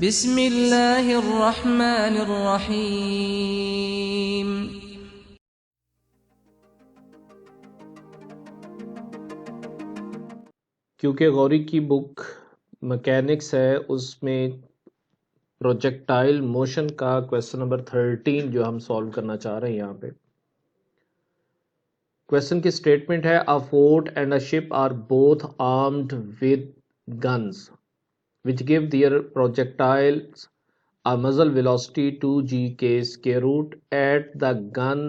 बिस्मिल्लाहिर्रहमानिर्रहीम। क्योंकि गौरी की बुक मैकेनिक्स है, उसमें प्रोजेक्टाइल मोशन का क्वेश्चन नंबर 13 जो हम सॉल्व करना चाह रहे हैं। यहाँ पे क्वेश्चन की स्टेटमेंट है, a fort and a ship are both armed with guns which give their projectiles a muzzle velocity 2g k square root at the gun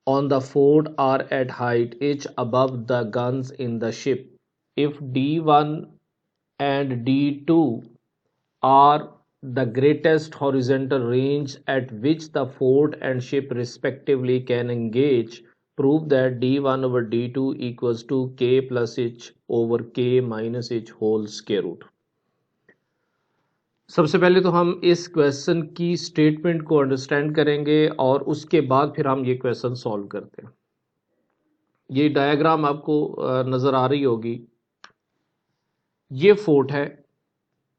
on the fort are at height h above the guns in the ship. If d1 and d2 are the greatest horizontal range at which the fort and ship respectively can engage, prove that d1 over d2 equals to k plus h over k minus h whole square root. सबसे पहले तो हम इस question की statement को understand करेंगे और उसके बाद फिर हम ये क्वेश्चन सॉल्व करते हैं। ये डायग्राम आपको नज़र आ रही होगी। ये फोर्ट है,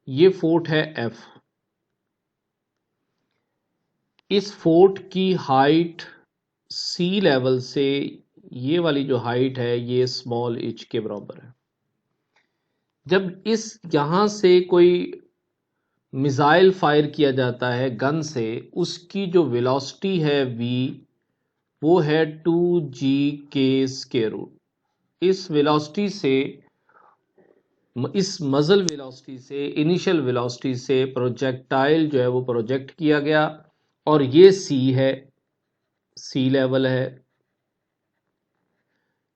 ये फोर्ट है एफ। इस फोर्ट की हाइट सी लेवल से, ये वाली जो हाइट है ये स्मॉल एच के बराबर है। जब इस यहाँ से कोई मिसाइल फायर किया जाता है गन से, उसकी जो वेलोसिटी है वी, वो है 2g के स्क्वायर रूट। इस वेलोसिटी से, इस मजल वेलोसिटी से, इनिशियल वेलोसिटी से प्रोजेक्टाइल जो है वो प्रोजेक्ट किया गया और ये सी है, सी लेवल है।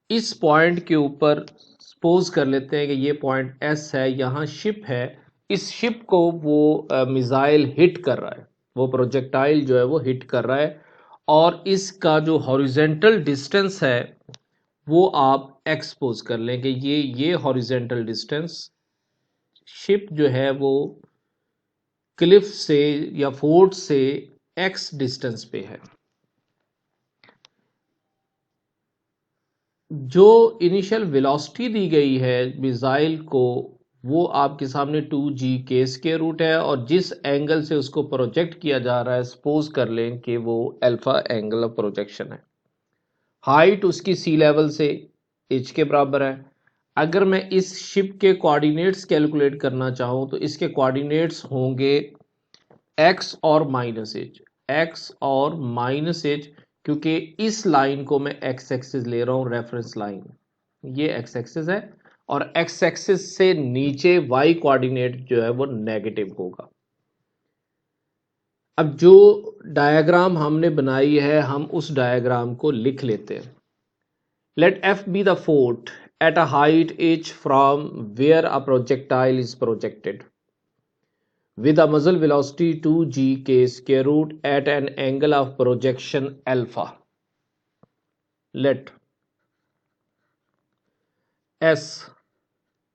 इस पॉइंट के ऊपर सपोज कर लेते हैं कि ये पॉइंट एस है, यहाँ शिप है। इस शिप को वो मिसाइल हिट कर रहा है, वो प्रोजेक्टाइल जो है वो हिट कर रहा है और इसका जो हॉरिजेंटल डिस्टेंस है वो आप एक्सपोज कर लें कि ये हॉरिजेंटल डिस्टेंस शिप जो है वो क्लिफ से या फोर्ट से एक्स डिस्टेंस पे है। जो इनिशियल वेलोसिटी दी गई है मिसाइल को, वो आपके सामने 2g के स्क्वायर रूट है और जिस एंगल से उसको प्रोजेक्ट किया जा रहा है, सपोज कर लें कि वो अल्फा एंगल ऑफ प्रोजेक्शन है। हाइट उसकी सी लेवल से h के बराबर है। अगर मैं इस शिप के कोऑर्डिनेट्स कैलकुलेट करना चाहूँ तो इसके कोऑर्डिनेट्स होंगे x और माइनस एच, x और माइनस एच, क्योंकि इस लाइन को मैं x एक्सिस ले रहा हूँ रेफरेंस लाइन। ये x एक्सिस है और x एक्सिस से नीचे y कोऑर्डिनेट जो है वो नेगेटिव होगा। अब जो डायग्राम हमने बनाई है, हम उस डायग्राम को लिख लेते हैं। Let f be the fort at a height h from where a projectile is projected with a muzzle velocity 2g k square root at an angle of projection alpha. Let s,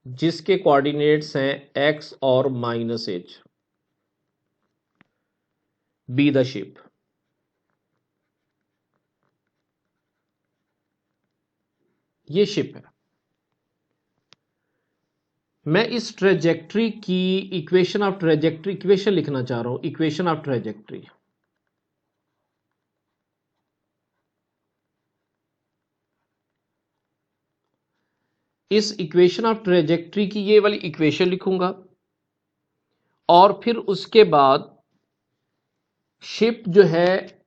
जिसके coordinates हैं x और minus H, be the ship. ये ship है। मैं इस trajectory की equation of trajectory, equation लिखना चाह रहा हूं, इक्वेशन ऑफ ट्रेजेक्ट्री। इस इक्वेशन ऑफ ट्रेजेक्ट्री की ये वाली इक्वेशन लिखूंगा और फिर उसके बाद शिप जो है,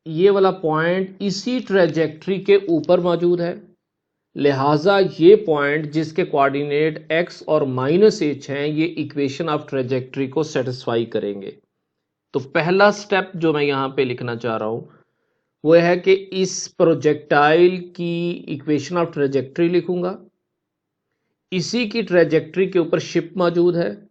ये वाला पॉइंट इसी ट्रेजेक्ट्री के ऊपर मौजूद है, लिहाजा ये पॉइंट जिसके कोऑर्डिनेट x और माइनस एच हैं, ये इक्वेशन ऑफ ट्रेजेक्ट्री को सेटिस्फाई करेंगे। तो पहला स्टेप जो मैं यहां पे लिखना चाह रहा हूं वो है कि इस प्रोजेक्टाइल की इक्वेशन ऑफ ट्रेजेक्ट्री लिखूंगा। इसी की ट्रेजेक्ट्री के ऊपर शिप मौजूद है,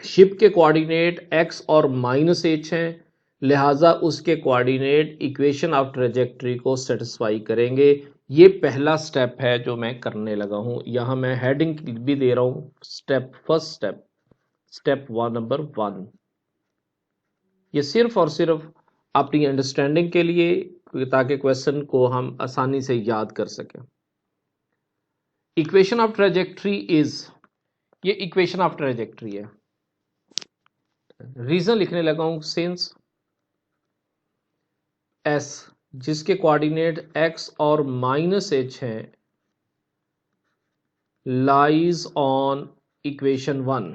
शिप के कोऑर्डिनेट x और माइनस एच हैं, लिहाजा उसके कोऑर्डिनेट इक्वेशन ऑफ ट्रेजेक्ट्री को सेटिस्फाई करेंगे। ये पहला स्टेप है जो मैं करने लगा हूं। यहां मैं हेडिंग भी दे रहा हूं, step first step, step 1 number 1। ये सिर्फ और सिर्फ अपनी अंडरस्टैंडिंग के लिए, ताकि क्वेश्चन को हम आसानी से याद कर सकें। इक्वेशन ऑफ ट्रेजेक्ट्री इज, ये इक्वेशन ऑफ ट्रेजेक्ट्री है। रीजन लिखने लगा हूं सिंस एस जिसके कोऑर्डिनेट x और -h हैं lies on equation 1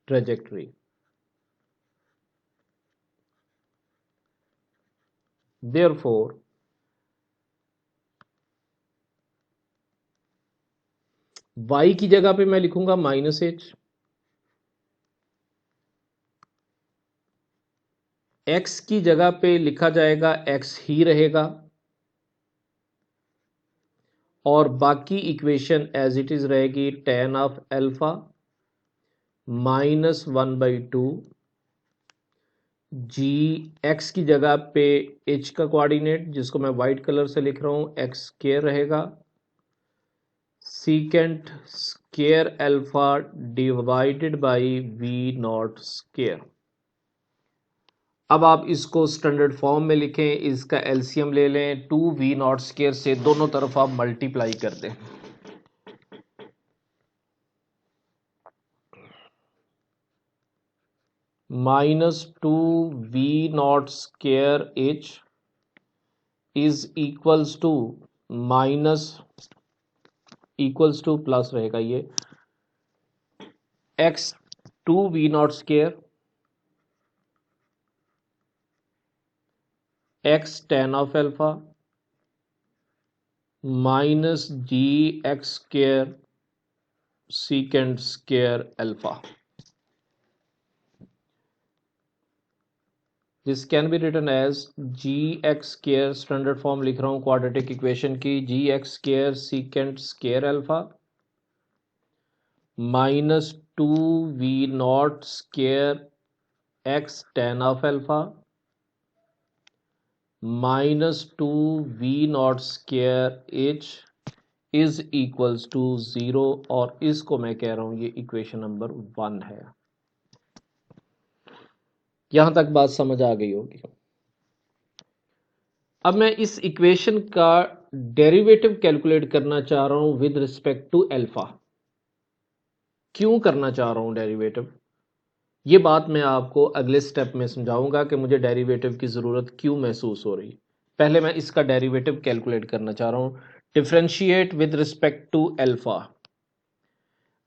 trajectory. Therefore y की जगह पे मैं लिखूंगा -h, x की जगह पे लिखा जाएगा x ही रहेगा और बाकी इक्वेशन एज इट इज रहेगी tan of alpha -1/2 G x की जगह पे h का कोऑर्डिनेट जिसको मैं वाइट कलर से लिख रहा हूं x स्क्वायर रहेगा secant square alpha divided by v not square. अब आप इसको स्टैंडर्ड फॉर्म में लिखें, इसका एलसीएम ले लें, 2v नॉट स्क्वायर से दोनों तरफ आप मल्टीप्लाई कर दें। -2v not square h is equals to minus equals to plus रहेगा ये x 2v not square x tan of alpha minus g x square secant square alpha. This can be written as g x square, standard form लिख रहा हूं quadratic equation की, g x square secant square alpha minus 2v not square x tan of alpha -2v not square h is equals to 0 और इसको मैं कह रहा हूं ये इक्वेशन नंबर 1 है। यहां तक बात समझ आ गई होगी। अब मैं इस इक्वेशन का डेरिवेटिव कैलकुलेट करना चाह रहा हूं विद रिस्पेक्ट टू अल्फा। क्यों करना चाह रहा हूं डेरिवेटिव, ये बात मैं आपको अगले स्टेप में समझाऊंगा कि मुझे डेरिवेटिव की ज़रूरत क्यों महसूस हो रही। पहले मैं इसका डेरिवेटिव कैलकुलेट करना चाह रहा हूं, differentiate with respect to alpha.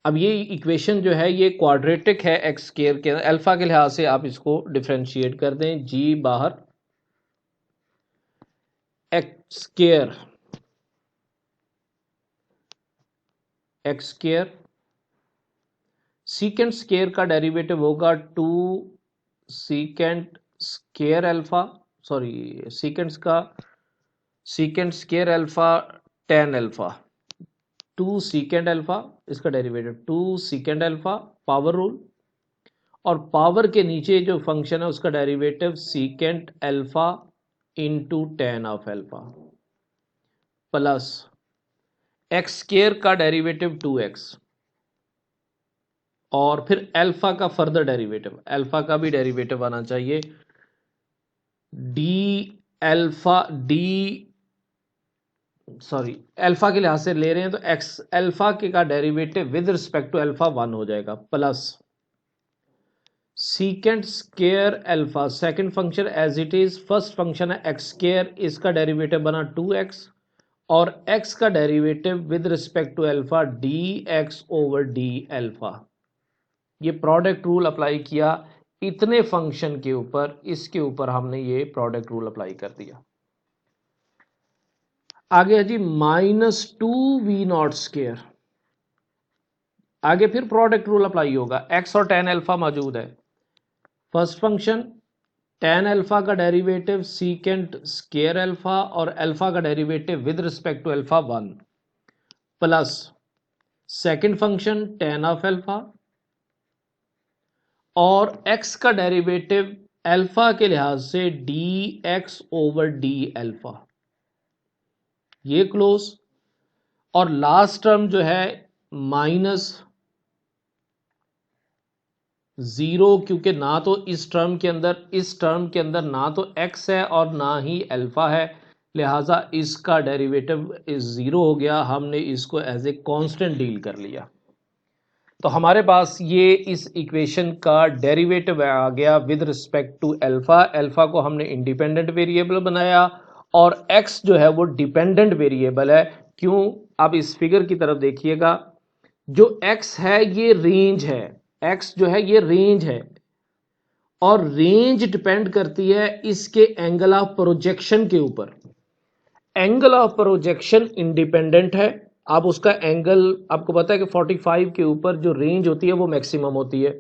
अब ये इक्वेशन जो है ये क्वाड्रेटिक है एक्स स्क्वायर के, अल्फा के लिहाज से आप इसको डिफरेंशिएट कर दें, जी बाहर एक्स स्क्वायर सीकेंट स्क्वायर का डेरिवेटिव होगा 2 secant square alpha, sorry secant square alpha tan alpha, 2 secant alpha, इसका derivative 2 secant alpha power rule, और पावर के नीचे जो फंक्शन है उसका derivative secant alpha into tan of alpha plus x square का डेरिवेटिव 2x और फिर अल्फा का फर्दर डेरिवेटिव, अल्फा का भी डेरिवेटिव आना चाहिए अल्फा के लिहाज से ले रहे हैं तो एक्स अल्फा के का derivative with respect to alpha 1 हो जाएगा plus secant square alpha second function as it is, first function है एक्स स्क्वायर, इसका डेरिवेटिव बना 2x और x का derivative with respect to alpha dx over d alpha. ये प्रोडक्ट रूल अप्लाई किया इतने फंक्शन के ऊपर, इसके ऊपर हमने ये प्रोडक्ट रूल अप्लाई कर दिया। आगे है जी -2v नॉट स्क्वायर, आगे फिर प्रोडक्ट रूल अप्लाई होगा, x और tan अल्फा मौजूद है, फर्स्ट फंक्शन tan अल्फा का डेरिवेटिव सीकेंट स्क्वायर अल्फा और अल्फा का derivative with respect to alpha 1 plus second function tan of alpha और x का डेरिवेटिव अल्फा के लिहाज से dx ओवर डी अल्फा, ये क्लोज, और लास्ट टर्म जो है -0, क्योंकि ना तो इस टर्म के अंदर ना तो x है और ना ही अल्फा है, लिहाजा इसका डेरिवेटिव 0 हो गया, हमने इसको एज ए कांस्टेंट डील कर लिया। तो हमारे पास ये इस इक्वेशन का डेरिवेटिव आ गया with respect to alpha. Alpha को हमने इंडिपेंडेंट वेरिएबल बनाया और x जो है वो डिपेंडेंट वेरिएबल है। क्यों? अब इस फिगर की तरफ देखिएगा, जो x है ये रेंज है, x जो है ये रेंज है और रेंज डिपेंड करती है इसके एंगल ऑफ प्रोजेक्शन के ऊपर। एंगल ऑफ प्रोजेक्शन इंडिपेंडेंट है। आप उसका एंगल, आपको पता है कि 45 के ऊपर जो रेंज होती है वो मैक्सिमम होती है।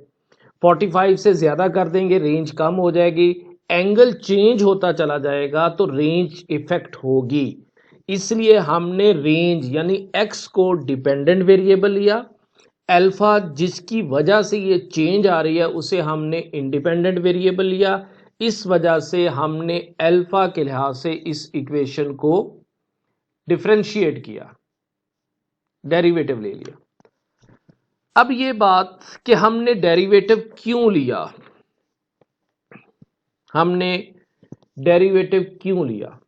45 से ज़्यादा कर देंगे रेंज कम हो जाएगी, एंगल चेंज होता चला जाएगा तो रेंज इफेक्ट होगी। इसलिए हमने रेंज यानी x को डिपेंडेंट वेरिएबल लिया, अल्फा जिसकी वजह से ये चेंज आ रही है उसे हमने इंडिपेंडेंट वेरिएबल लिया। इस वजह से हमने अल्फा के लिहाज से इस इक्वेशन को डिफरेंशिएट किया, डेरिवेटिव ले लिया। अब ये बात कि हमने डेरिवेटिव क्यों लिया, हमने डेरिवेटिव क्यों लिया,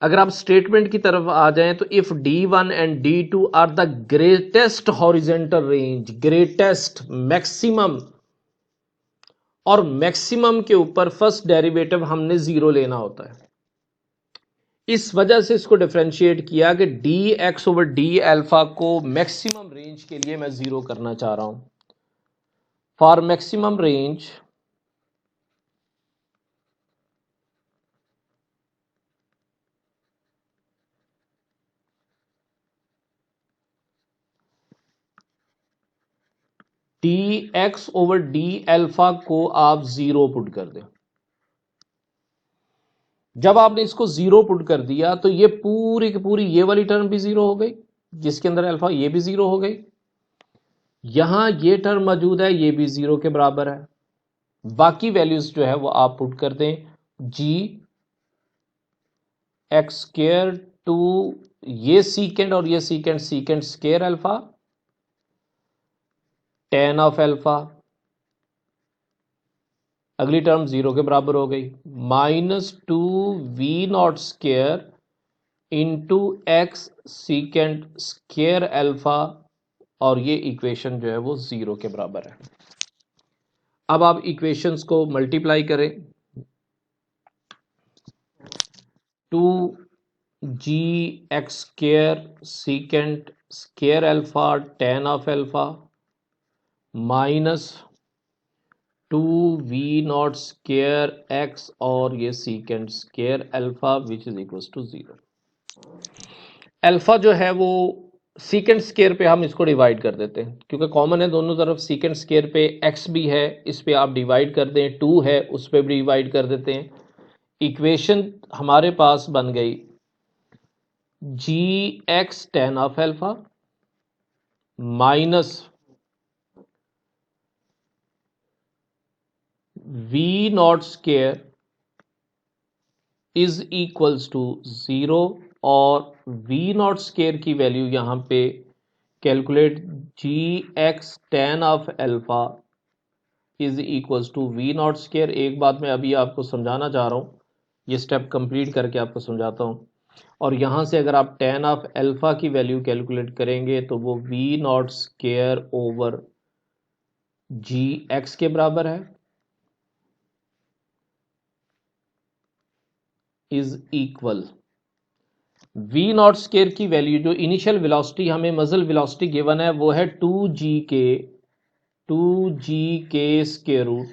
अगर आप स्टेटमेंट की तरफ आ जाएं तो if D1 and D2 are the greatest horizontal range, greatest maximum, और मैक्सिमम के ऊपर फर्स्ट डेरिवेटिव हमने जीरो लेना होता है। इस वजह से इसको डिफरेंशिएट किया कि D x over d alpha को मैक्सिमम रेंज के लिए मैं जीरो करना चाह रहा हूं। For maximum range D x over d alpha को आप जीरो पुट कर दें। जब आपने इसको जीरो पुट कर दिया तो ये पूरी की पूरी ये वाली टर्म भी जीरो हो गई, जिसके अंदर अल्फा, ये भी जीरो हो गई। यहां ये टर्म मौजूद है, ये भी जीरो के बराबर है। बाकी वैल्यूज जो है वो आप पुट कर दें, जी एक्स स्क्र टू ये सीकेंड और ये सीकेंड, सीकेंड square alpha tan of alpha, अगली टर्म जीरो के बराबर हो गई, -2v0 square into x सीकेंड square alpha, और ये इक्वेशन जो है वो जीरो के बराबर है। अब आप इक्वेशंस को मल्टीप्लाई करें, 2g x square secant square alpha tan of alpha -2v0 square x और ये secant square alpha which is equal to zero. Alpha जो है वो सीकेंड स्क्वायर पे हम इसको डिवाइड कर देते हैं, क्योंकि कॉमन है दोनों तरफ। सीकेंड स्क्वायर पे x भी है, इस पे आप डिवाइड कर दें, 2 है उस पर भी डिवाइड कर देते हैं। इक्वेशन हमारे पास बन गई G x tan of alpha minus v0 square is equals to zero, और v0 स्क्वायर की वैल्यू यहां पे calculate G x tan of alpha is equals to v0 square. एक बात मैं अभी आपको समझाना चाह रहा हूँ, ये स्टेप कंप्लीट करके आपको समझाता हूँ। और यहाँ से अगर आप टेन ऑफ अल्फा की वैल्यू कैलकुलेट करेंगे तो वो v0 स्क्वायर ओवर जी एक्स के बराबर है, इज इक्वल v0 स्क्वायर की वैल्यू, जो इनिशियल वेलोसिटी हमें मजल वेलोसिटी गिवन है वो है 2g के square root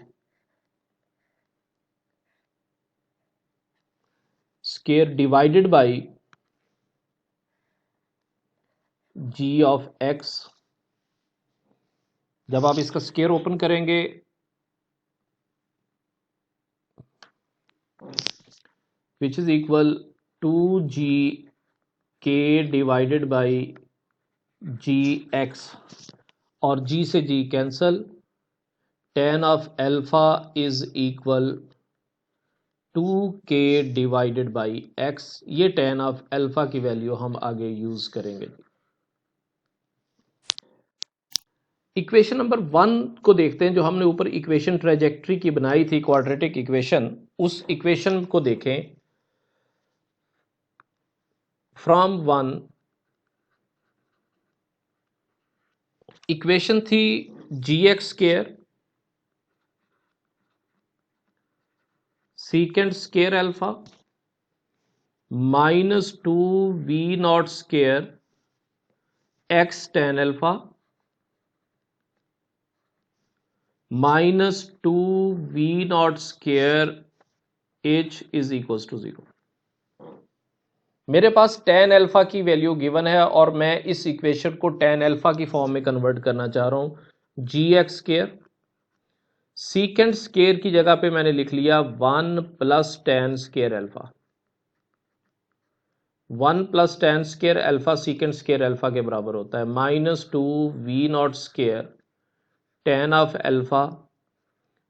square divided by g of x. जब आप इसका स्क्वायर ओपन करेंगे विच इज इक्वल 2g के डिवाइडेड बाई जी एक्स, और g से g cancel, ten of alpha is equal 2k divided by x। ये टेन ऑफ अल्फा की value हम आगे यूज करेंगे। इक्वेशन नंबर 1 को देखते हैं, जो हमने ऊपर इक्वेशन ट्रेजेक्ट्री की बनाई थी, क्वाड्रेटिक इक्वेशन, उस इक्वेशन को देखें। फ्रॉम 1 इक्वेशन थी G x square secant square alpha minus two V naught square x tan alpha minus two V naught square H is equal to 0। मेरे पास tan अल्फा की वैल्यू गिवन है और मैं इस इक्वेशन को tan अल्फा की फॉर्म में कन्वर्ट करना चाह रहा हूं G x square secant square की जगह पे मैंने लिख लिया 1 plus tan square alpha 1 plus tan square alpha secant square alpha के बराबर होता है minus two V naught square tan of alpha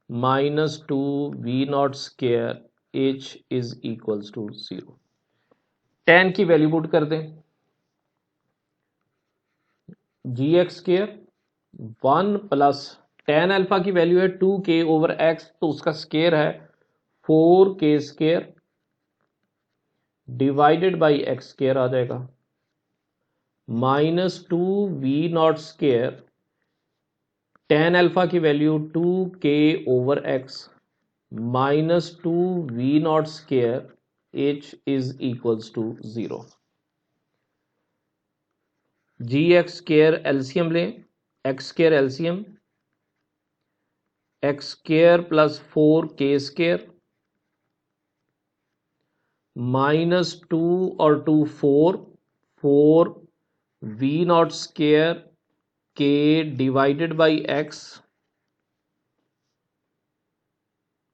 minus two V naught square H is equals to 0। tan की वैल्यू पुट कर दें G x square 1 plus tan alpha की value है 2k over x तो उसका स्केयर है 4k square divided by x square आ जाएगा minus two V naught square tan alpha की value 2k over x minus two V naught square H is equals to 0। Ji x square LCM लें x square LCM x square plus 4k square minus two और 2 4 V naught square के divided by x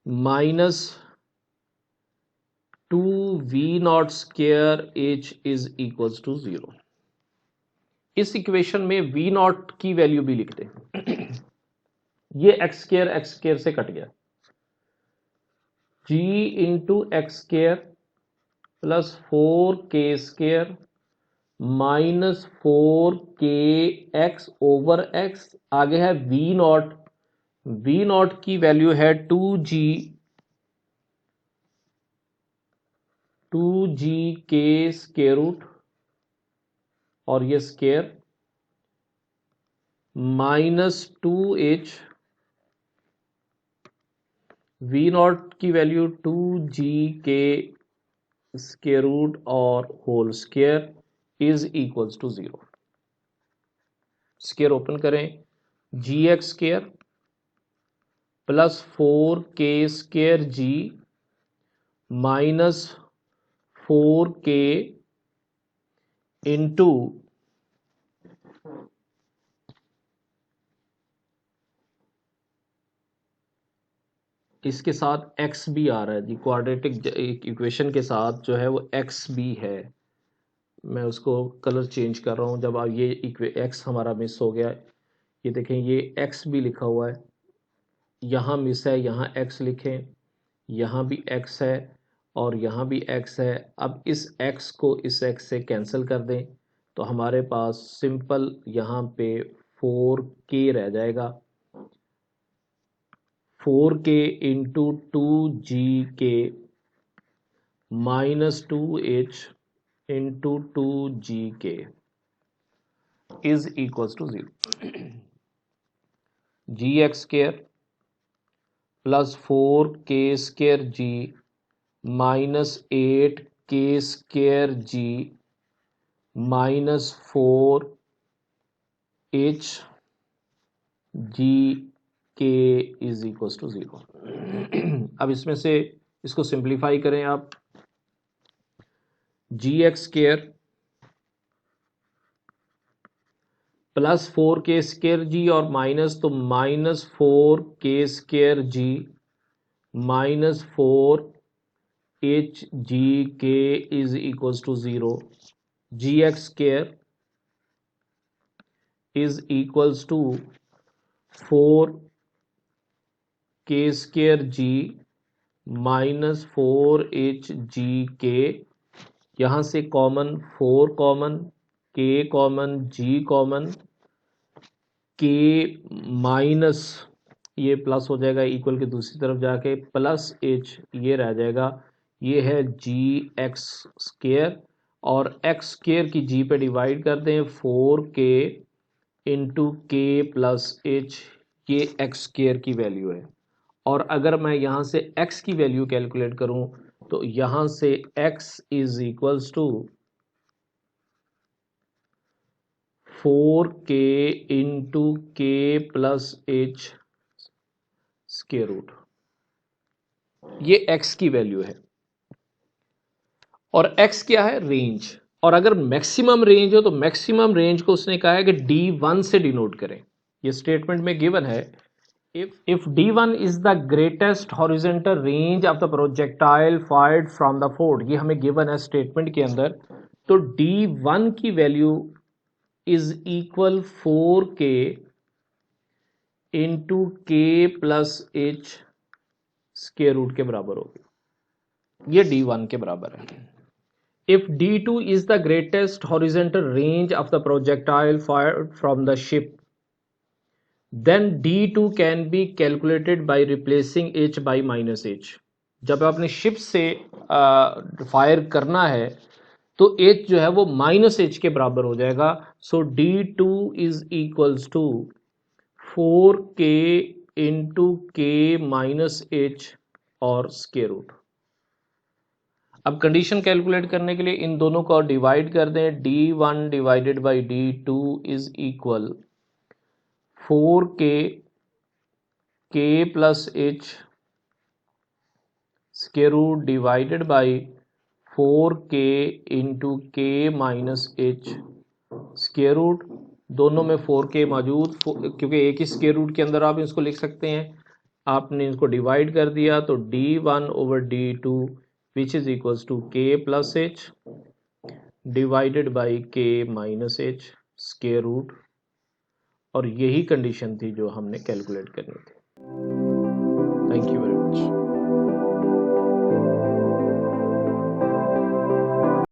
minus two V naught square H is equals to 0। इस equation में we naught की value भी लिख दें ये एक्स स्केयर से कट गया G into x square plus 4k square minus 4k x over x आगे है वी नॉट की वैल्यू है 2g के स्केयर रूट और ये square minus 2h v naught की वैल्यू 2g के स्केयर रूट और whole square is equals to 0। Square open करें g x square plus 4k square g minus 4k into इसके साथ x भी आ रहा है जी क्वाड्रेटिक इक्वेशन के साथ जो है वो x भी है मैं उसको कलर चेंज कर रहा हूँ जब आप ये x हमारा मिस हो गया ये देखें ये x भी लिखा हुआ है यहाँ मिस है यहाँ x लिखें यहाँ भी x है और यहाँ भी x है अब इस x को इस x से कैंसिल कर दें तो हमारे पास सिंपल यहाँ पे 4k रह जाएगा 4k into 2gk minus 2h into 2gk is equals to 0। Ji x square plus 4k square g minus 8k square g minus 4h g k is equals to 0। अब इसमें से इसको सिंप्लीफाई करें आप g x square plus 4k square g और minus तो minus 4k square g minus 4h g k is equals to 0। Ji x square is equals to 4k square g minus 4h g k यहाँ से common 4 common k common g common k minus ये plus हो जाएगा equal के दूसरी तरफ जाके plus h ये रह जाएगा ये है जी एक्स स्केयर और एक्स स्केयर की जी पे डिवाइड कर दें 4k into k plus H, ये एक्स स्क्वेयर की वैल्यू है। और अगर मैं यहाँ से x की वैल्यू कैलकुलेट करूँ तो यहाँ से x is equals to 4k into k plus h square root, ये x की वैल्यू है। और x क्या है? रेंज। और अगर मैक्सिमम रेंज हो तो मैक्सिमम रेंज को उसने कहा है कि d1 से डिनोट करें। ये स्टेटमेंट में गिवन है, if d1 is the greatest horizontal range of the projectile fired from the fort, ये हमें गिवन है स्टेटमेंट के अंदर, तो d1 की value is equal 4k into k plus h square root के बराबर होगी। ये d1 के बराबर है। If d2 is the greatest horizontal range of the projectile fired from the ship, then d2 can be calculated by replacing h by minus h। जब आपने ship से फायर करना है तो h जो है वो माइनस एच के बराबर हो जाएगा। So d2 is equals to 4k into k minus h और स्क्वायर रूट। अब कंडीशन कैलकुलेट करने के लिए इन दोनों को डिवाइड कर दें। d1 divided by d2 is equal 4k k plus h square root divided by 4k into k minus h square root. दोनों में 4k मौजूद, क्योंकि एक ही स्क्वायर रूट के अंदर आप इसको लिख सकते हैं। आपने इसको डिवाइड कर दिया तो d1 over d2 which is equals to k plus h divided by k minus h square root. और यही कंडीशन थी जो हमने कैलकुलेट करनी थी। Thank you.